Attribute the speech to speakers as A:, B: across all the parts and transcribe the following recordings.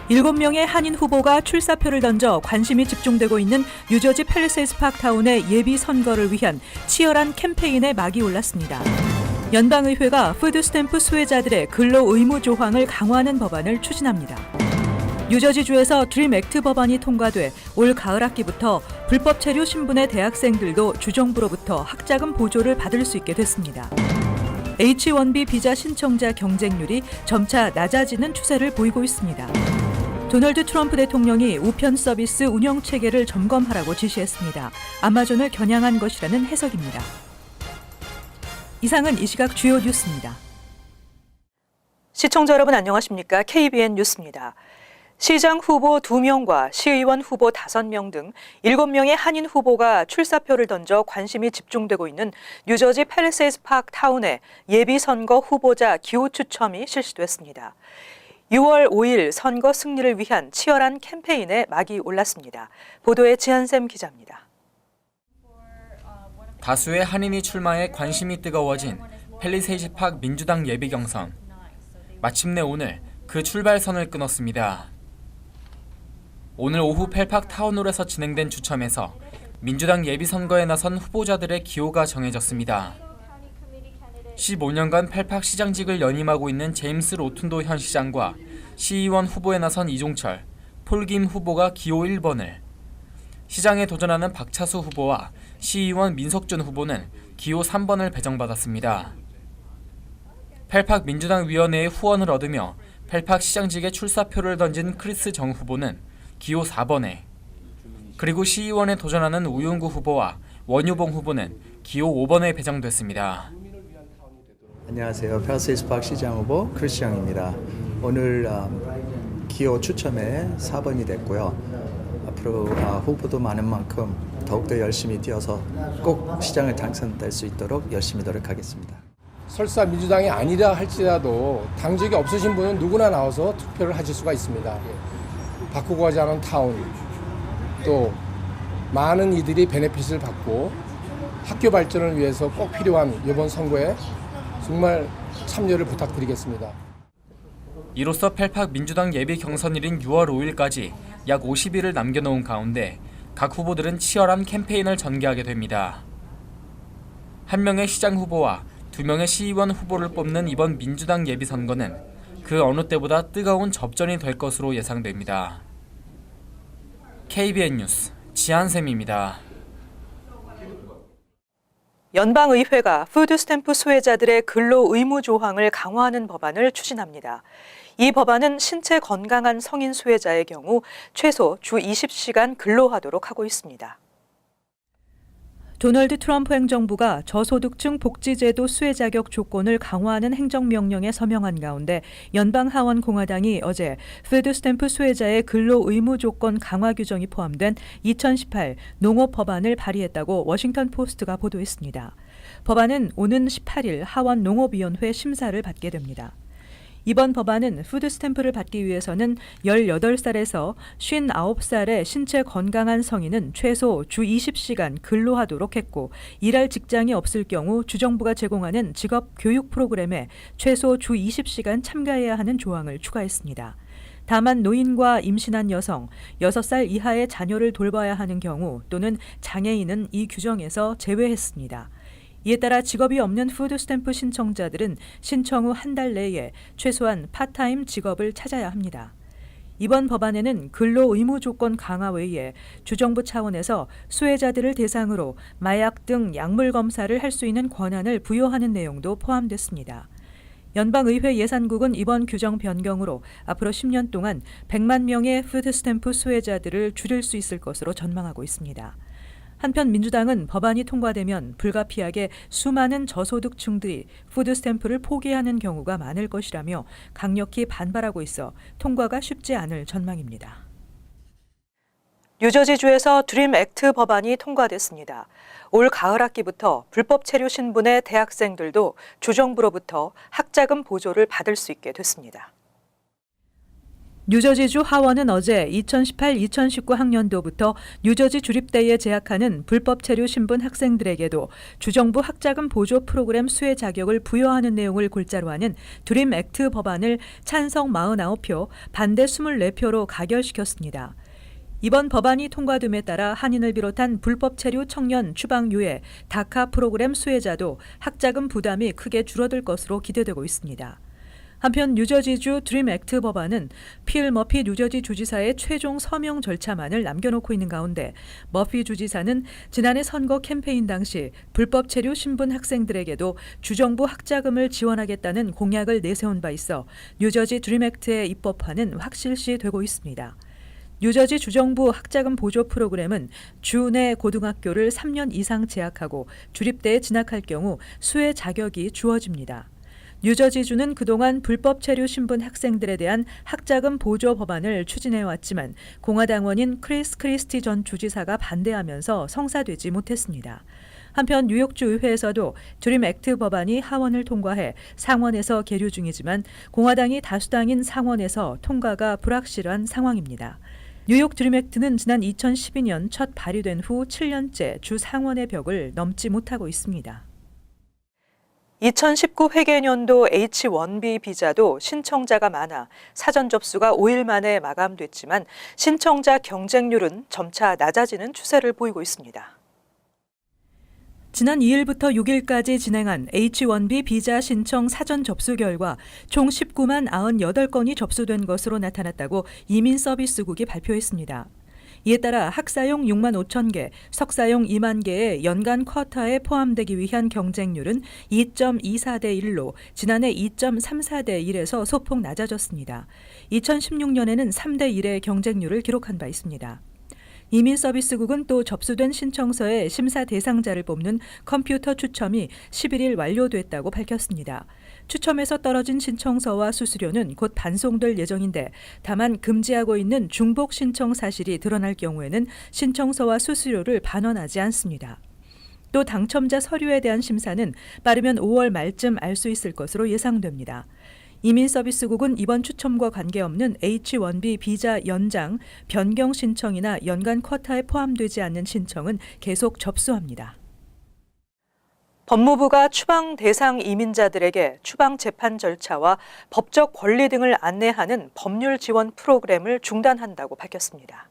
A: 7명의 한인 후보가 출사표를 던져 관심이 집중되고 있는 뉴저지 팰리세이드 파크타운의 예비 선거를 위한 치열한 캠페인에 막이 올랐습니다. 연방의회가 푸드스탬프 수혜자들의 근로 의무 조항을 강화하는 법안을 추진합니다. 뉴저지주에서 드림 액트 법안이 통과돼 올 가을 학기부터 불법 체류 신분의 대학생들도 주정부로부터 학자금 보조를 받을 수 있게 됐습니다. H-1B 비자 신청자 경쟁률이 점차 낮아지는 추세를 보이고 있습니다. 도널드 트럼프 대통령이 우편 서비스 운영 체계를 점검하라고 지시했습니다. 아마존을 겨냥한 것이라는 해석입니다. 이상은 이 시각 주요 뉴스입니다. 시청자 여러분 안녕하십니까? KBN 뉴스입니다. 시장 후보 2명과 시의원 후보 5명 등 7명의 한인 후보가 출사표를 던져 관심이 집중되고 있는 뉴저지 팰리세이드 파크타운의 예비선거 후보자 기호 추첨이 실시됐습니다. 6월 5일 선거 승리를 위한 치열한 캠페인에 막이 올랐습니다. 보도에 지한샘 기자입니다.
B: 다수의 한인이 출마해 관심이 뜨거워진 팰리세이드 파크 민주당 예비 경선. 마침내 오늘 그 출발선을 끊었습니다. 오늘 오후 팰파크 타운홀에서 진행된 추첨에서 민주당 예비선거에 나선 후보자들의 기호가 정해졌습니다. 15년간 팰파크 시장직을 연임하고 있는 제임스 로툰도 현 시장과 시의원 후보에 나선 이종철, 폴김 후보가 기호 1번을, 시장에 도전하는 박차수 후보와 시의원 민석준 후보는 기호 3번을 배정받았습니다. 팰파크 민주당 위원회의 후원을 얻으며 팰파크 시장직에 출사표를 던진 크리스 정 후보는 기호 4번에, 그리고 시의원에 도전하는 우윤구 후보와 원유봉 후보는 기호 5번에 배정됐습니다.
C: 안녕하세요. 팰리세이드 파크 시장 후보 크리스 정입니다. 오늘 기호 추첨에 4번이 됐고요. 앞으로 후보도 많은 만큼 더욱더 열심히 뛰어서 꼭 시장을 당선될 수 있도록 열심히 노력하겠습니다.
D: 설사 민주당이 아니라 할지라도 당적이 없으신 분은 누구나 나와서 투표를 하실 수가 있습니다. 바꾸고 가지 않은 타운, 또 많은 이들이 베네핏을 받고 학교 발전을 위해서 꼭 필요한 이번 선거에 정말 참여를 부탁드리겠습니다.
B: 이로써 팰파크 민주당 예비 경선일인 6월 5일까지 약 50일을 남겨놓은 가운데 각 후보들은 치열한 캠페인을 전개하게 됩니다. 한 명의 시장 후보와 2명의 시의원 후보를 뽑는 이번 민주당 예비 선거는 그 어느 때보다 뜨거운 접전이 될 것으로 예상됩니다. KBN 뉴스 지한샘입니다.
A: 연방의회가 푸드스탬프 수혜자들의 근로 의무 조항을 강화하는 법안을 추진합니다. 이 법안은 신체 건강한 성인 수혜자의 경우 최소 주 20시간 근로하도록 하고 있습니다. 도널드 트럼프 행정부가 저소득층 복지제도 수혜 자격 조건을 강화하는 행정명령에 서명한 가운데 연방하원 공화당이 어제 푸드스탬프 수혜자의 근로 의무 조건 강화 규정이 포함된 2018 농업 법안을 발의했다고 워싱턴 포스트가 보도했습니다. 법안은 오는 18일 하원 농업위원회 심사를 받게 됩니다. 이번 법안은 푸드스탬프를 받기 위해서는 18살에서 59살의 신체 건강한 성인은 최소 주 20시간 근로하도록 했고 일할 직장이 없을 경우 주정부가 제공하는 직업 교육 프로그램에 최소 주 20시간 참가해야 하는 조항을 추가했습니다. 다만 노인과 임신한 여성, 6살 이하의 자녀를 돌봐야 하는 경우 또는 장애인은 이 규정에서 제외했습니다. 이에 따라 직업이 없는 푸드스탬프 신청자들은 신청 후 한 달 내에 최소한 파타임 직업을 찾아야 합니다. 이번 법안에는 근로 의무 조건 강화 외에 주정부 차원에서 수혜자들을 대상으로 마약 등 약물 검사를 할 수 있는 권한을 부여하는 내용도 포함됐습니다. 연방의회 예산국은 이번 규정 변경으로 앞으로 10년 동안 100만 명의 푸드스탬프 수혜자들을 줄일 수 있을 것으로 전망하고 있습니다. 한편 민주당은 법안이 통과되면 불가피하게 수많은 저소득층들이 푸드스탬프를 포기하는 경우가 많을 것이라며 강력히 반발하고 있어 통과가 쉽지 않을 전망입니다. 뉴저지주에서 드림 액트 법안이 통과됐습니다. 올 가을 학기부터 불법 체류 신분의 대학생들도 주정부로부터 학자금 보조를 받을 수 있게 됐습니다. 뉴저지주 하원은 어제 2018-2019 학년도부터 뉴저지 주립대에 재학하는 불법 체류 신분 학생들에게도 주정부 학자금 보조 프로그램 수혜 자격을 부여하는 내용을 골자로 하는 드림 액트 법안을 찬성 49표, 반대 24표로 가결시켰습니다. 이번 법안이 통과됨에 따라 한인을 비롯한 불법 체류 청년 추방 유예, 다카 프로그램 수혜자도 학자금 부담이 크게 줄어들 것으로 기대되고 있습니다. 한편 뉴저지주 드림 액트 법안은 필 머피 뉴저지 주지사의 최종 서명 절차만을 남겨놓고 있는 가운데 머피 주지사는 지난해 선거 캠페인 당시 불법 체류 신분 학생들에게도 주정부 학자금을 지원하겠다는 공약을 내세운 바 있어 뉴저지 드림 액트의 입법화는 확실시 되고 있습니다. 뉴저지 주정부 학자금 보조 프로그램은 주 내 고등학교를 3년 이상 재학하고 주립대에 진학할 경우 수혜 자격이 주어집니다. 뉴저지주는 그동안 불법 체류 신분 학생들에 대한 학자금 보조 법안을 추진해왔지만 공화당원인 크리스 크리스티 전 주지사가 반대하면서 성사되지 못했습니다. 한편 뉴욕주 의회에서도 드림 액트 법안이 하원을 통과해 상원에서 계류 중이지만 공화당이 다수당인 상원에서 통과가 불확실한 상황입니다. 뉴욕 드림 액트는 지난 2012년 첫 발의된 후 7년째 주 상원의 벽을 넘지 못하고 있습니다. 2019 회계년도 H-1B 비자도 신청자가 많아 사전 접수가 5일 만에 마감됐지만 신청자 경쟁률은 점차 낮아지는 추세를 보이고 있습니다. 지난 2일부터 6일까지 진행한 H-1B 비자 신청 사전 접수 결과 총 19만 98건이 접수된 것으로 나타났다고 이민서비스국이 발표했습니다. 이에 따라 학사용 6만 5천 개, 석사용 2만 개의 연간 쿼터에 포함되기 위한 경쟁률은 2.24대 1로 지난해 2.34대 1에서 소폭 낮아졌습니다. 2016년에는 3대 1의 경쟁률을 기록한 바 있습니다. 이민서비스국은 또 접수된 신청서의 심사 대상자를 뽑는 컴퓨터 추첨이 11일 완료됐다고 밝혔습니다. 추첨에서 떨어진 신청서와 수수료는 곧 반송될 예정인데 다만 금지하고 있는 중복 신청 사실이 드러날 경우에는 신청서와 수수료를 반환하지 않습니다. 또 당첨자 서류에 대한 심사는 빠르면 5월 말쯤 알 수 있을 것으로 예상됩니다. 이민서비스국은 이번 추첨과 관계없는 H-1B 비자 연장, 변경 신청이나 연간 쿼터에 포함되지 않는 신청은 계속 접수합니다. 법무부가 추방 대상 이민자들에게 추방 재판 절차와 법적 권리 등을 안내하는 법률 지원 프로그램을 중단한다고 밝혔습니다.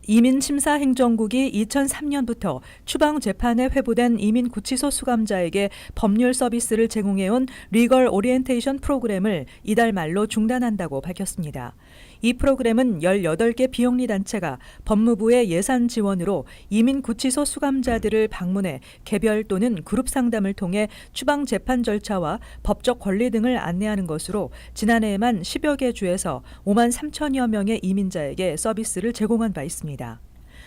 A: 이민심사행정국이 2003년부터 추방 재판에 회부된 이민 구치소 수감자에게 법률 서비스를 제공해온 리걸 오리엔테이션 프로그램을 이달 말로 중단한다고 밝혔습니다. 이 프로그램은 18개 비영리 단체가 법무부의 예산 지원으로 이민 구치소 수감자들을 방문해 개별 또는 그룹 상담을 통해 추방 재판 절차와 법적 권리 등을 안내하는 것으로 지난해에만 10여 개 주에서 5만 3천여 명의 이민자에게 서비스를 제공한 바 있습니다.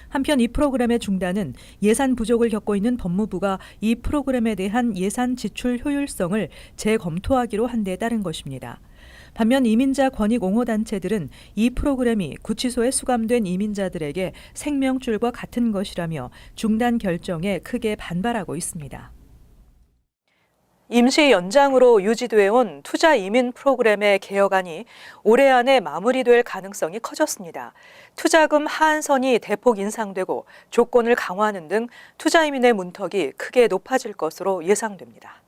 A: 한편 이 프로그램의 중단은 예산 부족을 겪고 있는 법무부가 이 프로그램에 대한 예산 지출 효율성을 재검토하기로 한 데 따른 것입니다. 반면 이민자 권익 옹호 단체들은 이 프로그램이 구치소에 수감된 이민자들에게 생명줄과 같은 것이라며 중단 결정에 크게 반발하고 있습니다. 임시 연장으로 유지돼 온 투자 이민 프로그램의 개혁안이 올해 안에 마무리될 가능성이 커졌습니다. 투자금 하한선이 대폭 인상되고 조건을 강화하는 등 투자 이민의 문턱이 크게 높아질 것으로 예상됩니다.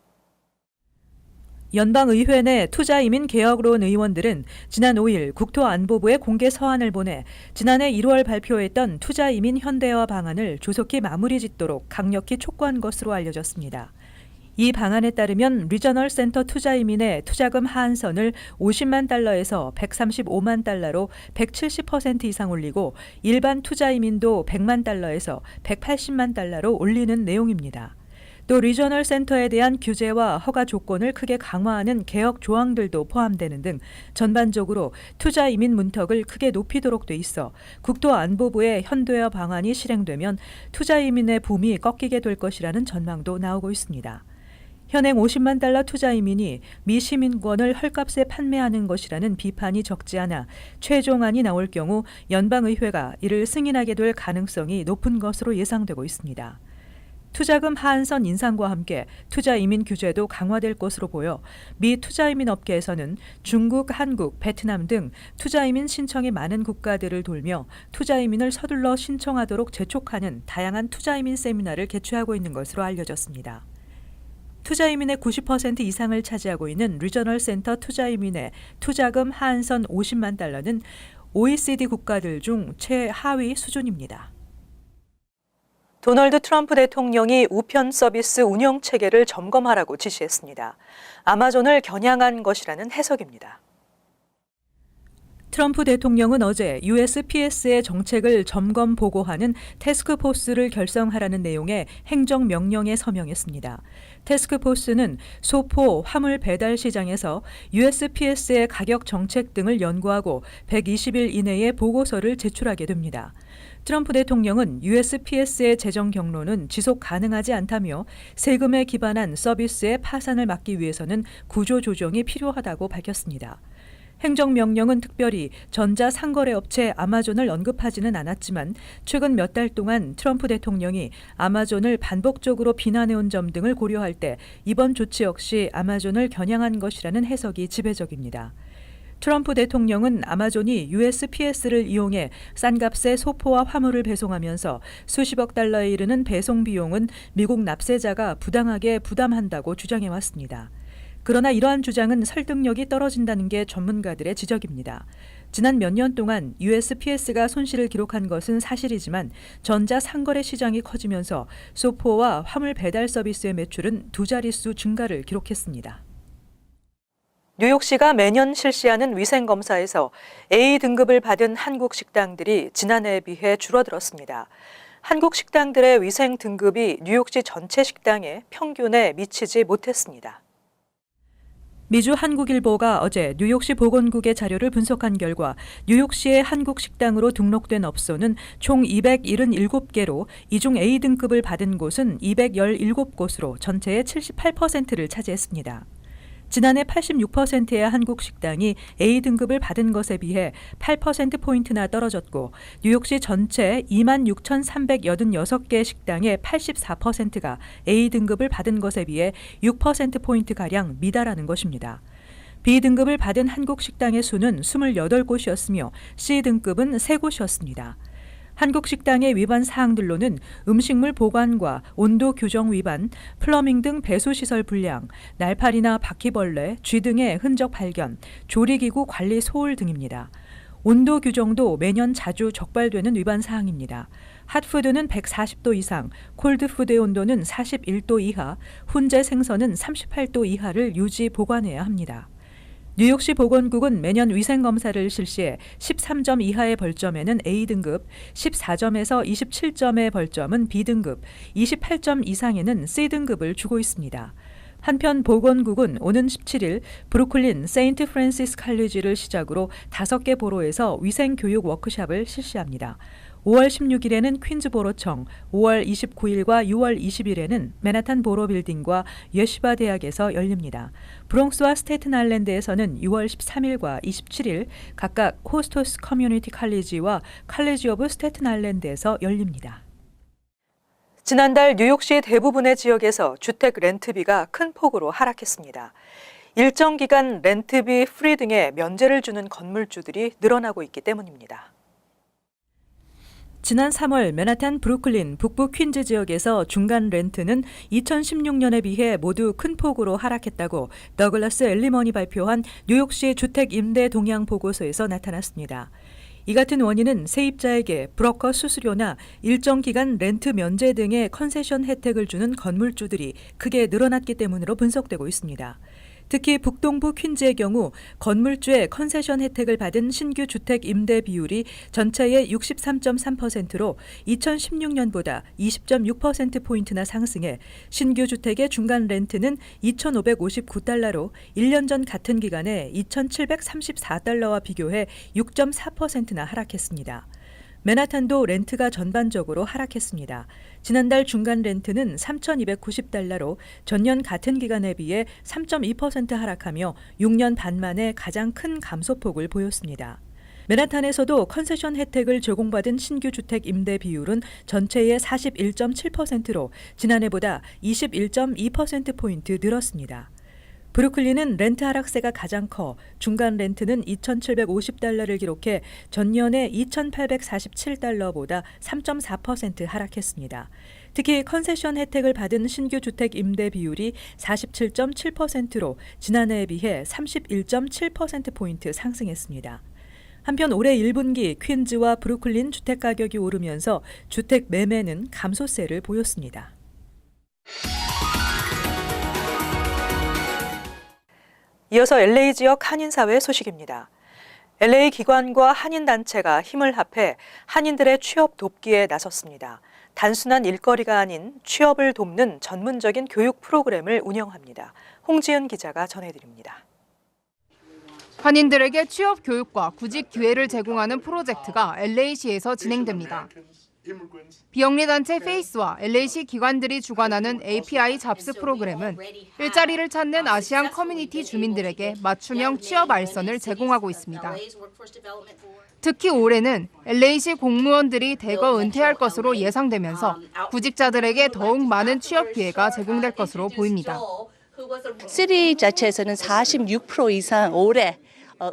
A: 연방의회 내 투자이민 개혁론 의원들은 지난 5일 국토안보부에 공개 서한을 보내 지난해 1월 발표했던 투자이민 현대화 방안을 조속히 마무리 짓도록 강력히 촉구한 것으로 알려졌습니다. 이 방안에 따르면 리저널 센터 투자이민의 투자금 하한선을 50만 달러에서 135만 달러로 170% 이상 올리고 일반 투자이민도 100만 달러에서 180만 달러로 올리는 내용입니다. 또 리저널 센터에 대한 규제와 허가 조건을 크게 강화하는 개혁 조항들도 포함되는 등 전반적으로 투자 이민 문턱을 크게 높이도록 돼 있어 국토안보부의 현대화 방안이 실행되면 투자 이민의 붐이 꺾이게 될 것이라는 전망도 나오고 있습니다. 현행 50만 달러 투자 이민이 미 시민권을 헐값에 판매하는 것이라는 비판이 적지 않아 최종안이 나올 경우 연방의회가 이를 승인하게 될 가능성이 높은 것으로 예상되고 있습니다. 투자금 하한선 인상과 함께 투자 이민 규제도 강화될 것으로 보여 미 투자 이민 업계에서는 중국, 한국, 베트남 등 투자 이민 신청이 많은 국가들을 돌며 투자 이민을 서둘러 신청하도록 재촉하는 다양한 투자 이민 세미나를 개최하고 있는 것으로 알려졌습니다. 투자 이민의 90% 이상을 차지하고 있는 리저널 센터 투자 이민의 투자금 하한선 50만 달러는 OECD 국가들 중 최하위 수준입니다. 도널드 트럼프 대통령이 우편 서비스 운영 체계를 점검하라고 지시했습니다. 아마존을 겨냥한 것이라는 해석입니다. 트럼프 대통령은 어제 USPS의 정책을 점검 보고하는 태스크포스를 결성하라는 내용의 행정명령에 서명했습니다. 태스크포스는 소포, 화물 배달 시장에서 USPS의 가격 정책 등을 연구하고 120일 이내에 보고서를 제출하게 됩니다. 트럼프 대통령은 USPS의 재정 경로는 지속 가능하지 않다며 세금에 기반한 서비스의 파산을 막기 위해서는 구조 조정이 필요하다고 밝혔습니다. 행정명령은 특별히 전자상거래업체 아마존을 언급하지는 않았지만 최근 몇 달 동안 트럼프 대통령이 아마존을 반복적으로 비난해온 점 등을 고려할 때 이번 조치 역시 아마존을 겨냥한 것이라는 해석이 지배적입니다. 트럼프 대통령은 아마존이 USPS를 이용해 싼 값에 소포와 화물을 배송하면서 수십억 달러에 이르는 배송 비용은 미국 납세자가 부당하게 부담한다고 주장해왔습니다. 그러나 이러한 주장은 설득력이 떨어진다는 게 전문가들의 지적입니다. 지난 몇 년 동안 USPS가 손실을 기록한 것은 사실이지만 전자상거래 시장이 커지면서 소포와 화물 배달 서비스의 매출은 두 자릿수 증가를 기록했습니다. 뉴욕시가 매년 실시하는 위생검사에서 A 등급을 받은 한국 식당들이 지난해에 비해 줄어들었습니다. 한국 식당들의 위생 등급이 뉴욕시 전체 식당의 평균에 미치지 못했습니다. 미주 한국일보가 어제 뉴욕시 보건국의 자료를 분석한 결과 뉴욕시의 한국 식당으로 등록된 업소는 총 277개로 이 중 A 등급을 받은 곳은 217곳으로 전체의 78%를 차지했습니다. 지난해 86%의 한국 식당이 A 등급을 받은 것에 비해 8%포인트나 떨어졌고 뉴욕시 전체 26,386개 식당의 84%가 A 등급을 받은 것에 비해 6%포인트가량 미달하는 것입니다. B 등급을 받은 한국 식당의 수는 28곳이었으며 C 등급은 3곳이었습니다. 한국 식당의 위반 사항들로는 음식물 보관과 온도 규정 위반, 플러밍 등 배수시설 불량, 날파리나 바퀴벌레, 쥐 등의 흔적 발견, 조리기구 관리 소홀 등입니다. 온도 규정도 매년 자주 적발되는 위반 사항입니다. 핫푸드는 140도 이상, 콜드푸드의 온도는 41도 이하, 훈제 생선은 38도 이하를 유지 보관해야 합니다. 뉴욕시 보건국은 매년 위생검사를 실시해 13점 이하의 벌점에는 A등급, 14점에서 27점의 벌점은 B등급, 28점 이상에는 C등급을 주고 있습니다. 한편 보건국은 오는 17일 브루클린 세인트 프랜시스 칼리지를 시작으로 5개 보로에서 위생교육 워크숍을 실시합니다. 5월 16일에는 퀸즈보로청, 5월 29일과 6월 20일에는 맨하탄 보로 빌딩과 예시바 대학에서 열립니다. 브롱스와 스테튼 아일랜드에서는 6월 13일과 27일 각각 호스토스 커뮤니티 칼리지와 칼리지 오브 스테튼 아일랜드에서 열립니다. 지난달 뉴욕시 대부분의 지역에서 주택 렌트비가 큰 폭으로 하락했습니다. 일정 기간 렌트비 프리 등의 면제를 주는 건물주들이 늘어나고 있기 때문입니다. 지난 3월 맨하탄 브루클린 북부 퀸즈 지역에서 중간 렌트는 2016년에 비해 모두 큰 폭으로 하락했다고 더글라스 엘리먼이 발표한 뉴욕시 주택 임대 동향 보고서에서 나타났습니다. 이 같은 원인은 세입자에게 브로커 수수료나 일정 기간 렌트 면제 등의 컨세션 혜택을 주는 건물주들이 크게 늘어났기 때문으로 분석되고 있습니다. 특히 북동부 퀸즈의 경우 건물주의 컨세션 혜택을 받은 신규 주택 임대 비율이 전체의 63.3%로 2016년보다 20.6%포인트나 상승해 신규 주택의 중간 렌트는 2,559달러로 1년 전 같은 기간에 2,734달러와 비교해 6.4%나 하락했습니다. 맨하탄도 렌트가 전반적으로 하락했습니다. 지난달 중간 렌트는 3,290달러로 전년 같은 기간에 비해 3.2% 하락하며 6년 반 만에 가장 큰 감소폭을 보였습니다. 맨하탄에서도 컨세션 혜택을 제공받은 신규 주택 임대 비율은 전체의 41.7%로 지난해보다 21.2%포인트 늘었습니다. 브루클린은 렌트 하락세가 가장 커 중간 렌트는 $2,750를 기록해 전년의 $2,847보다 3.4% 하락했습니다. 특히 컨세션 혜택을 받은 신규 주택 임대 비율이 47.7%로 지난해에 비해 31.7%포인트 상승했습니다. 한편 올해 1분기 퀸즈와 브루클린 주택 가격이 오르면서 주택 매매는 감소세를 보였습니다. 이어서 LA 지역 한인사회 소식입니다. LA 기관과 한인단체가 힘을 합해 한인들의 취업 돕기에 나섰습니다. 단순한 일거리가 아닌 취업을 돕는 전문적인 교육 프로그램을 운영합니다. 홍지은 기자가 전해드립니다.
E: 한인들에게 취업 교육과 구직 기회를 제공하는 프로젝트가 LA시에서 진행됩니다. 비영리 단체 페이스와 LA시 기관들이 주관하는 API 잡스 프로그램은 일자리를 찾는 아시안 커뮤니티 주민들에게 맞춤형 취업 알선을 제공하고 있습니다. 특히 올해는 LA시 공무원들이 대거 은퇴할 것으로 예상되면서 구직자들에게 더욱 많은 취업 기회가 제공될 것으로 보입니다.
F: 시리 자체에서는 46% 이상 올해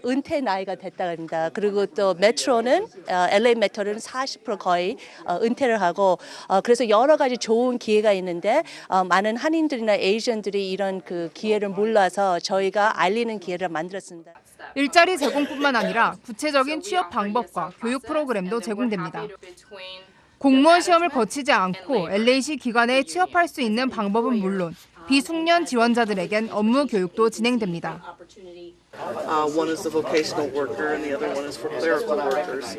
F: 은퇴 나이가 됐다고 합니다. 그리고 또 메트로는 LA 메트로는 40% 거의 은퇴를 하고 그래서 여러 가지 좋은 기회가 있는데 많은 한인들이나 에이전들이 이런 그 기회를 몰라서 저희가 알리는 기회를 만들었습니다.
E: 일자리 제공뿐만 아니라 구체적인 취업 방법과 교육 프로그램도 제공됩니다. 공무원 시험을 거치지 않고 LA시 기관에 취업할 수 있는 방법은 물론 비숙련 지원자들에겐 업무 교육도 진행됩니다.
G: One is the vocational worker and the other one is for clerical workers.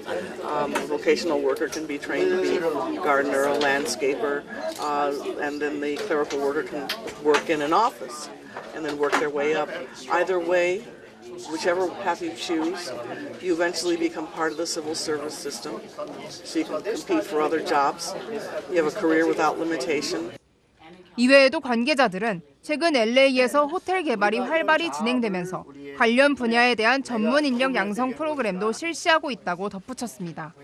G: Vocational worker can be trained to be a gardener, a landscaper, and then the clerical worker can work in an office and then work their way up. Either way, whichever path you choose, you eventually become part of the civil service system, so you can compete for other jobs. You have a career without limitation.
E: 이외에도 관계자들은 최근 LA에서 호텔 개발이 활발히 진행되면서 관련 분야에 대한 전문 인력 양성 프로그램도 실시하고 있다고 덧붙였습니다.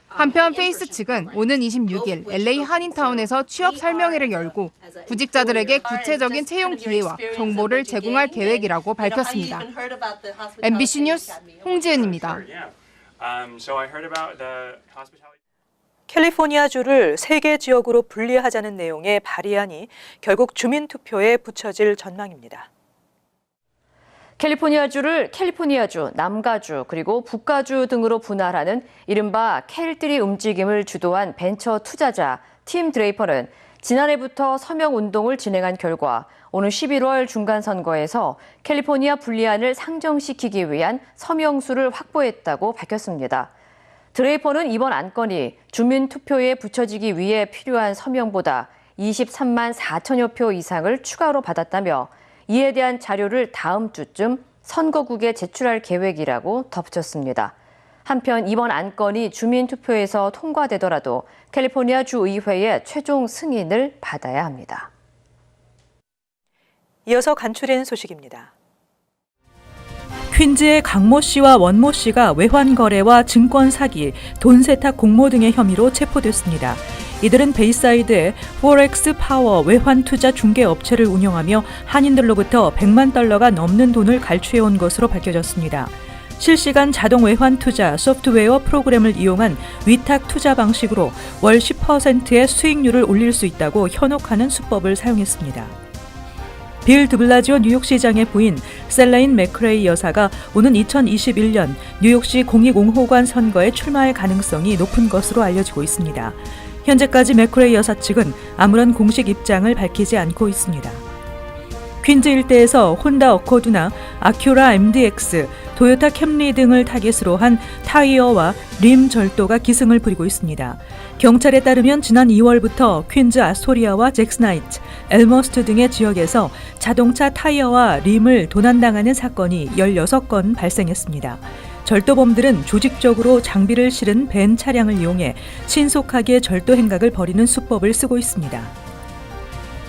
E: 한편 페이스 측은 오는 26일 LA 한인타운에서 취업 설명회를 열고 구직자들에게 구체적인 채용 기회와 정보를 제공할 계획이라고 밝혔습니다. MBC 뉴스 홍지은입니다.
A: 캘리포니아주를 3개 지역으로 분리하자는 내용의 발의안이 결국 주민투표에 붙여질 전망입니다.
H: 캘리포니아주를 캘리포니아주, 남가주, 그리고 북가주 등으로 분할하는 이른바 캘3 움직임을 주도한 벤처 투자자 팀 드레이퍼는 지난해부터 서명 운동을 진행한 결과 오는 11월 중간선거에서 캘리포니아 분리안을 상정시키기 위한 서명수를 확보했다고 밝혔습니다. 드레이퍼는 이번 안건이 주민투표에 붙여지기 위해 필요한 서명보다 23만 4천여 표 이상을 추가로 받았다며 이에 대한 자료를 다음 주쯤 선거국에 제출할 계획이라고 덧붙였습니다. 한편 이번 안건이 주민투표에서 통과되더라도 캘리포니아 주의회의 최종 승인을 받아야 합니다.
A: 이어서 간추린 소식입니다. 퀸즈의 강모 씨와 원모 씨가 외환 거래와 증권 사기, 돈 세탁 공모 등의 혐의로 체포됐습니다. 이들은 베이사이드에 포렉스 파워 외환 투자 중개 업체를 운영하며 한인들로부터 $100만 넘는 돈을 갈취해온 것으로 밝혀졌습니다. 실시간 자동 외환 투자 소프트웨어 프로그램을 이용한 위탁 투자 방식으로 월 10%의 수익률을 올릴 수 있다고 현혹하는 수법을 사용했습니다. 빌 드블라지오 뉴욕시장의 부인 셀레인 맥크레이 여사가 오는 2021년 뉴욕시 공익옹호관 선거에 출마할 가능성이 높은 것으로 알려지고 있습니다. 현재까지 맥크레이 여사 측은 아무런 공식 입장을 밝히지 않고 있습니다. 퀸즈 일대에서 혼다 어코드나 아큐라 MDX, 토요타 캠리 등을 타깃으로 한 타이어와 림 절도가 기승을 부리고 있습니다. 경찰에 따르면 지난 2월부터 퀸즈 아스토리아와 잭스나이트, 엘머스트 등의 지역에서 자동차 타이어와 림을 도난당하는 사건이 16건 발생했습니다. 절도범들은 조직적으로 장비를 실은 벤 차량을 이용해 신속하게 절도 행각을 벌이는 수법을 쓰고 있습니다.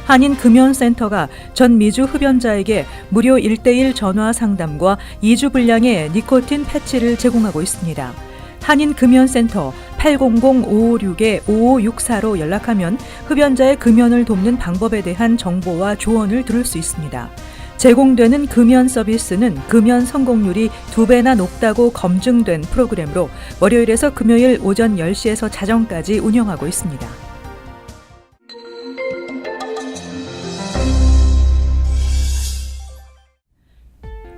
A: 한인금연센터가 전 미주 흡연자에게 무료 1:1 전화 상담과 2주 분량의 니코틴 패치를 제공하고 있습니다. 한인금연센터 800-556-5564로 연락하면 흡연자의 금연을 돕는 방법에 대한 정보와 조언을 들을 수 있습니다. 제공되는 금연 서비스는 금연 성공률이 2배나 높다고 검증된 프로그램으로 월요일에서 금요일 오전 10시에서 자정까지 운영하고 있습니다.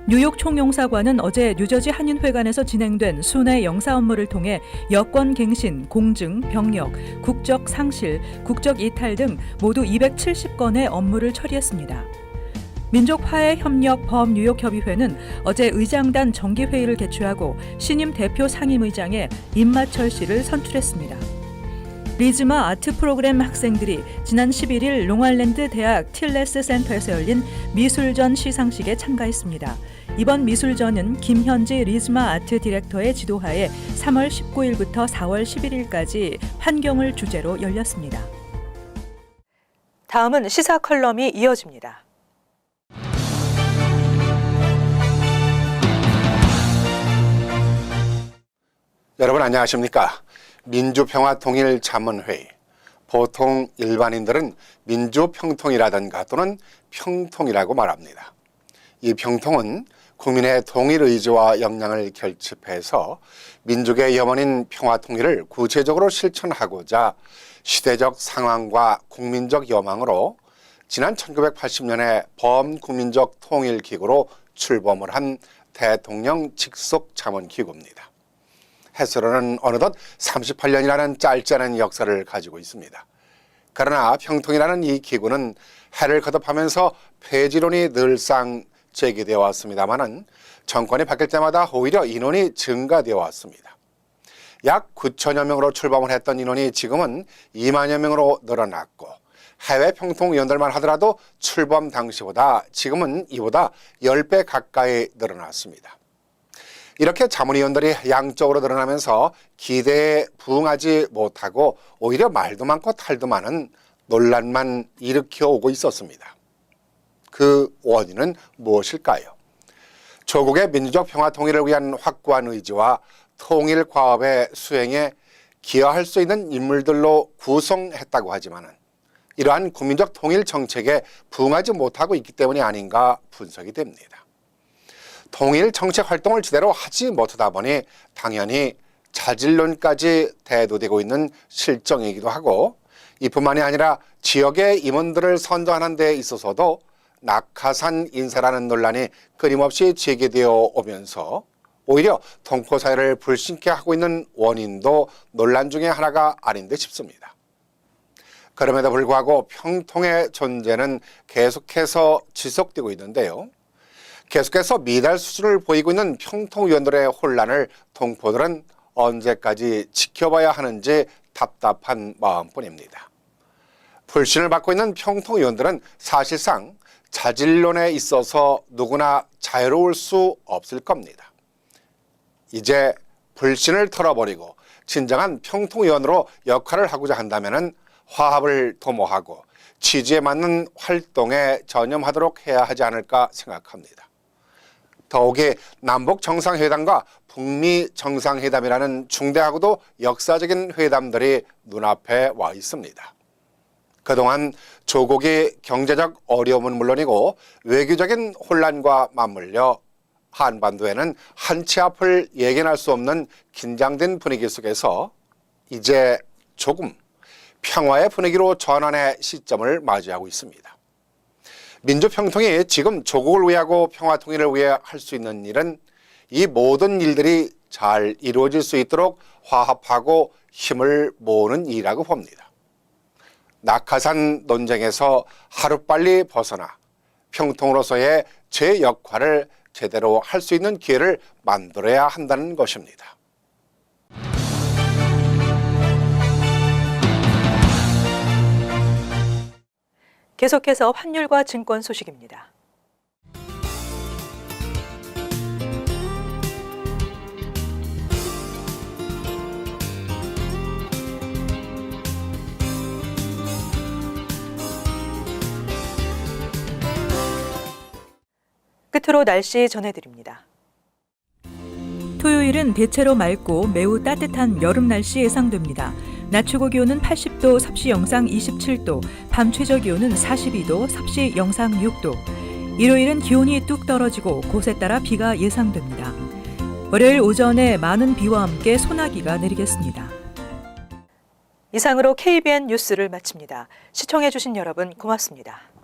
A: 뉴욕 총영사관은 어제 뉴저지 한인회관에서 진행된 순회 영사 업무를 통해 여권 갱신, 공증, 병역, 국적 상실, 국적 이탈 등 모두 270건의 업무를 처리했습니다. 민족화해협력 범뉴욕협의회는 어제 의장단 정기회의를 개최하고 신임 대표 상임의장에 임마철 씨를 선출했습니다. 리즈마 아트 프로그램 학생들이 지난 11일 롱아일랜드 대학 틸레스 센터에서 열린 미술전 시상식에 참가했습니다. 이번 미술전은 김현지 리즈마 아트 디렉터의 지도하에 3월 19일부터 4월 11일까지 환경을 주제로 열렸습니다. 다음은 시사 컬럼이 이어집니다.
I: 여러분 안녕하십니까? 민주평화통일자문회의. 보통 일반인들은 민주평통이라든가 또는 평통이라고 말합니다. 이 평통은 국민의 동일 의지와 역량을 결집해서 민족의 염원인 평화통일을 구체적으로 실천하고자 시대적 상황과 국민적 여망으로 지난 1980년에 범국민적 통일기구로 출범을 한 대통령 직속 자문기구입니다. 해서로는 어느덧 38년이라는 짧지 않은 역사를 가지고 있습니다. 그러나 평통이라는 이 기구는 해를 거듭하면서 폐지론이 늘상 제기되어 왔습니다마는 정권이 바뀔 때마다 오히려 인원이 증가되어 왔습니다. 약 9천여 명으로 출범을 했던 인원이 지금은 2만여 명으로 늘어났고 해외 평통위원들만 하더라도 출범 당시보다 지금은 이보다 10배 가까이 늘어났습니다. 이렇게 자문위원들이 양적으로 늘어나면서 기대에 부응하지 못하고 오히려 말도 많고 탈도 많은 논란만 일으켜 오고 있었습니다. 그 원인은 무엇일까요? 조국의 민주적 평화 통일을 위한 확고한 의지와 통일 과업의 수행에 기여할 수 있는 인물들로 구성했다고 하지만은 이러한 국민적 통일 정책에 부응하지 못하고 있기 때문이 아닌가 분석이 됩니다. 통일 정책 활동을 제대로 하지 못하다 보니 당연히 자질론까지 대두되고 있는 실정이기도 하고 이뿐만이 아니라 지역의 임원들을 선정하는 데 있어서도 낙하산 인사라는 논란이 끊임없이 제기되어 오면서 오히려 동포사회를 불신케 하고 있는 원인도 논란 중에 하나가 아닌데 싶습니다. 그럼에도 불구하고 평통의 존재는 계속해서 지속되고 있는데요. 계속해서 미달 수준을 보이고 있는 평통위원들의 혼란을 동포들은 언제까지 지켜봐야 하는지 답답한 마음뿐입니다. 불신을 받고 있는 평통위원들은 사실상 자질론에 있어서 누구나 자유로울 수 없을 겁니다. 이제 불신을 털어버리고 진정한 평통위원으로 역할을 하고자 한다면 화합을 도모하고 취지에 맞는 활동에 전념하도록 해야 하지 않을까 생각합니다. 더욱이 남북 정상회담과 북미 정상회담이라는 중대하고도 역사적인 회담들이 눈앞에 와 있습니다. 그동안 조국이 경제적 어려움은 물론이고 외교적인 혼란과 맞물려 한반도에는 한치 앞을 예견할 수 없는 긴장된 분위기 속에서 이제 조금 평화의 분위기로 전환의 시점을 맞이하고 있습니다. 민주평통이 지금 조국을 위하고 평화통일을 위해 할 수 있는 일은 이 모든 일들이 잘 이루어질 수 있도록 화합하고 힘을 모으는 일이라고 봅니다. 낙하산 논쟁에서 하루빨리 벗어나 평통으로서의 제 역할을 제대로 할 수 있는 기회를 만들어야 한다는 것입니다.
A: 계속해서 환율과 증권 소식입니다. 끝으로 날씨 전해드립니다. 토요일은 대체로 맑고 매우 따뜻한 여름 날씨 예상됩니다. 낮 최고 기온은 80도, 섭씨 영상 27도, 밤 최저 기온은 42도, 섭씨 영상 6도. 일요일은 기온이 뚝 떨어지고 곳에 따라 비가 예상됩니다. 월요일 오전에 많은 비와 함께 소나기가 내리겠습니다. 이상으로 KBN 뉴스를 마칩니다. 시청해주신 여러분 고맙습니다.